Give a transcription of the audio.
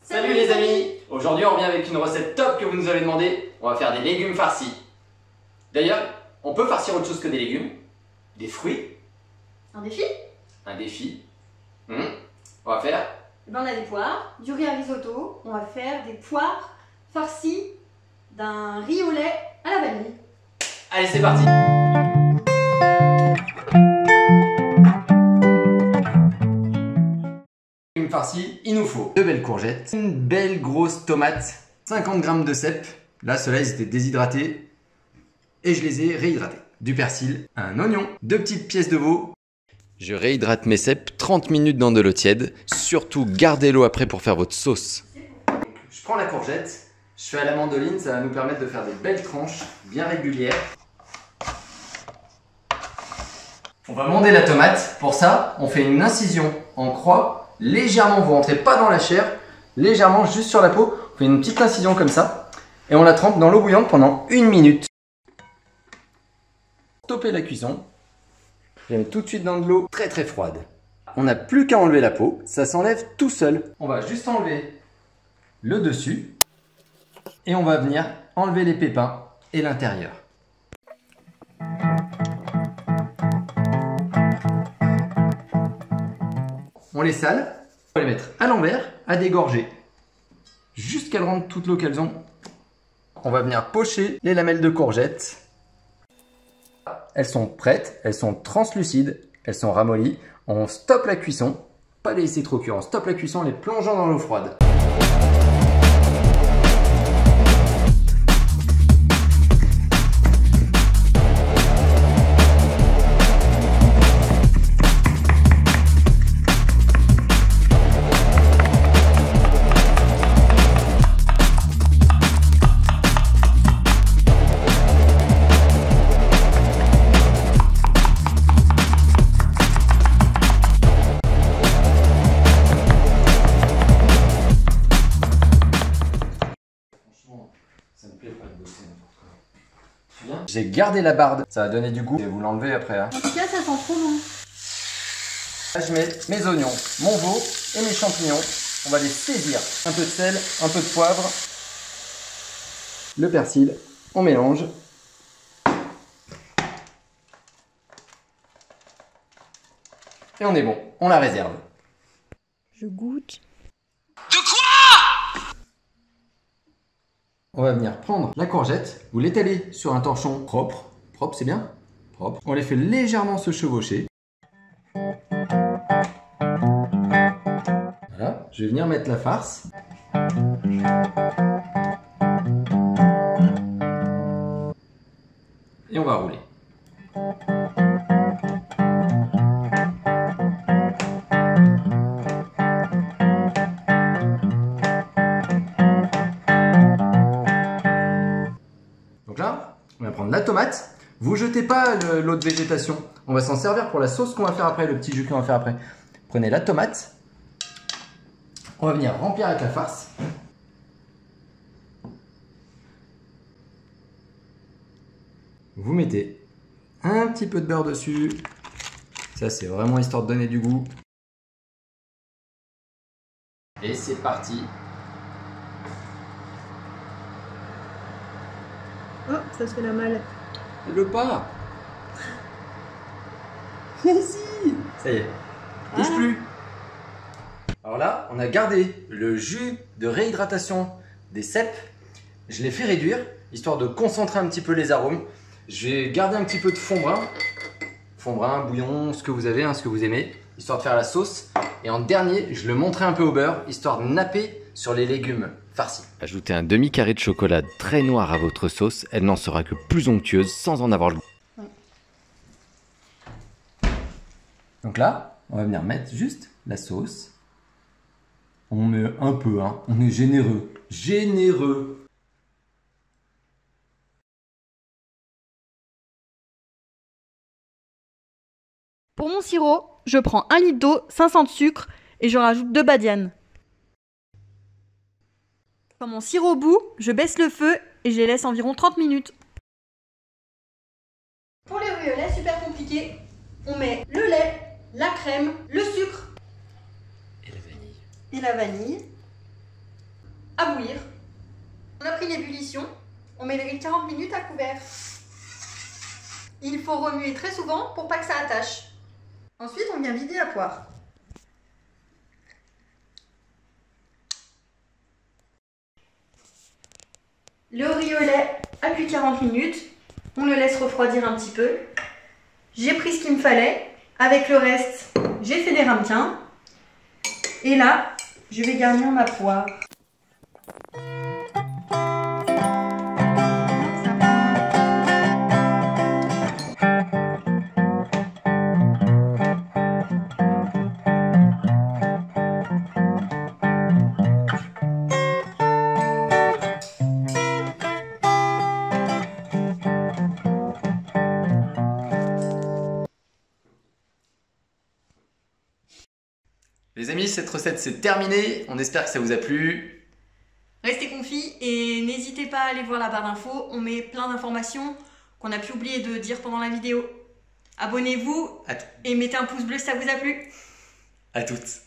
Salut les amis! Aujourd'hui on revient avec une recette top que vous nous avez demandé. On va faire des légumes farcis. D'ailleurs, on peut farcir autre chose que des légumes. Des fruits. Un défi? Un défi. On va faire... On a des poires, du riz à risotto. On va faire des poires farcies d'un riz au lait à la vanille. Allez, c'est parti! Légumes farcis, il nous faut 2 belles courgettes, une belle grosse tomate, 50 g de cèpes. Là, ceux-là, ils étaient déshydratés et je les ai réhydratés. Du persil, un oignon, 2 petites pièces de veau. Je réhydrate mes cèpes 30 minutes dans de l'eau tiède. Surtout, gardez l'eau après pour faire votre sauce. Donc, je prends la courgette, je fais à la mandoline, ça va nous permettre de faire des belles tranches bien régulières. On va monder la tomate. Pour ça, on fait une incision en croix, légèrement, vous rentrez pas dans la chair, légèrement juste sur la peau. On fait une petite incision comme ça et on la trempe dans l'eau bouillante pendant 1 minute. Stopper la cuisson. Je la mets tout de suite dans de l'eau très très froide. On n'a plus qu'à enlever la peau, ça s'enlève tout seul. On va juste enlever le dessus et on va venir enlever les pépins et l'intérieur. On les sale, on va les mettre à l'envers, à dégorger, jusqu'à rendre toute l'eau qu'elles ont. On va venir pocher les lamelles de courgettes. Elles sont prêtes, elles sont translucides, elles sont ramollies. On stoppe la cuisson, pas les laisser trop cuire, on stoppe la cuisson en les plongeant dans l'eau froide. J'ai gardé la barbe, ça va donner du goût et vous l'enlevez après. En tout cas, ça sent trop bon. Là, je mets mes oignons, mon veau et mes champignons. On va les saisir. Un peu de sel, un peu de poivre, le persil, on mélange. Et on est bon, on la réserve. Je goûte. On va venir prendre la courgette, vous l'étalez sur un torchon propre. Propre, c'est bien? Propre. On les fait légèrement se chevaucher. Voilà, je vais venir mettre la farce. Et on va rouler. Donc là, on va prendre la tomate. Vous jetez pas l'eau de végétation. On va s'en servir pour la sauce qu'on va faire après, le petit jus qu'on va faire après. Prenez la tomate. On va venir remplir avec la farce. Vous mettez un petit peu de beurre dessus. Ça, c'est vraiment histoire de donner du goût. Et c'est parti. Oh, ça se fait la malle. Le pas. Mais si. Ça y est. Bouge plus. Alors là, on a gardé le jus de réhydratation des cèpes. Je l'ai fait réduire, histoire de concentrer un petit peu les arômes. Je vais garder un petit peu de fond brun, bouillon, ce que vous avez, ce que vous aimez, histoire de faire la sauce. Et en dernier, je le montrerai un peu au beurre, histoire de napper sur les légumes farcis. Ajoutez un demi-carré de chocolat très noir à votre sauce, elle n'en sera que plus onctueuse sans en avoir le goût. Donc là, on va venir mettre juste la sauce. On met un peu, on est généreux. Généreux. Pour mon sirop, je prends 1 litre d'eau, 500 de sucre et je rajoute 2 badianes. Quand mon sirop bout, je baisse le feu et je les laisse environ 30 minutes. Pour les fruits au lait, super compliqué, on met le lait, la crème, le sucre Et la vanille. et la vanille. à bouillir. On a pris l'ébullition, on met les 40 minutes à couvert. Il faut remuer très souvent pour pas que ça attache. Ensuite, on vient vider la poire. Le riz au lait a cuit 40 minutes. On le laisse refroidir un petit peu. J'ai pris ce qu'il me fallait. Avec le reste, j'ai fait des ramequins. Et là, je vais garnir ma poire. Les amis, cette recette c'est terminé. On espère que ça vous a plu. Restez confis et n'hésitez pas à aller voir la barre d'infos. On met plein d'informations qu'on a pu oublier de dire pendant la vidéo. Abonnez-vous et mettez un pouce bleu si ça vous a plu. À toutes.